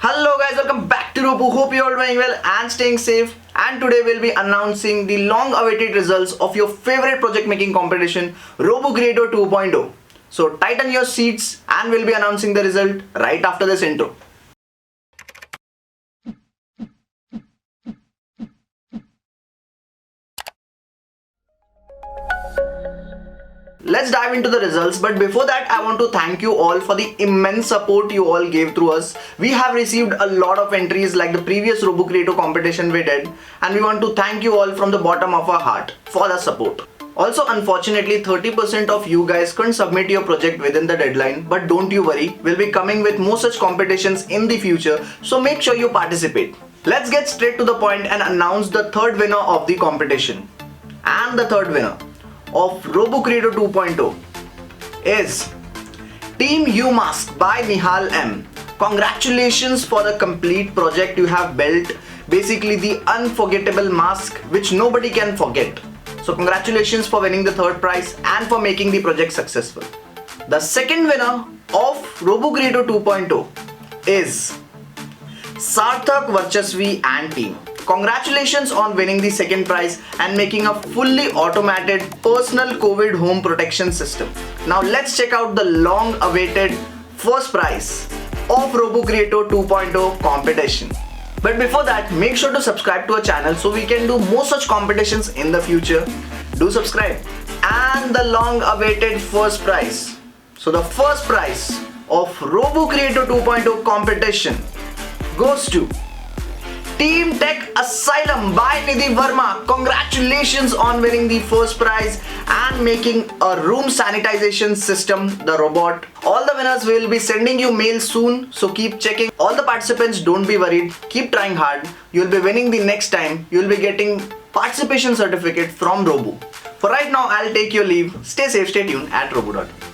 Hello guys, welcome back to Robu. Hope you all doing well and staying safe. And today we'll be announcing the long-awaited results of your favorite project making competition, Robu Creato 2.0. So tighten your seats and we'll be announcing the result right after this intro. Let's dive into the results, but before that I want to thank you all for the immense support you all gave through us. We have received a lot of entries like the previous Robu Creato competition we did, and we want to thank you all from the bottom of our heart for the support. Also, unfortunately 30% of you guys couldn't submit your project within the deadline, but don't you worry, we'll be coming with more such competitions in the future, so make sure you participate. Let's get straight to the point and announce the third winner of the competition. And the third winner of Robu Creato 2.0 is Team UMask by Nihal M. Congratulations for the complete project you have built, basically the unforgettable mask which nobody can forget. So congratulations for winning the third prize and for making the project successful. The second winner of Robu Creato 2.0 is Sarthak, Varchasvi and team. Congratulations on winning the second prize and making a fully automated personal COVID home protection system. Now let's check out the long awaited first prize of Robu Creato 2.0 competition. But before that, make sure to subscribe to our channel so we can do more such competitions in the future. Do subscribe. And the long awaited first prize. So the first prize of Robu Creato 2.0 competition goes to Team Tech Asylum by Nidhi Verma. Congratulations on winning the first prize and making a room sanitization system, the robot. All the winners will be sending you mails soon, so keep checking. All the participants, don't be worried, keep trying hard. You'll be winning the next time. You'll be getting participation certificate from Robu. For right now, I'll take your leave. Stay safe, stay tuned at Robu.in.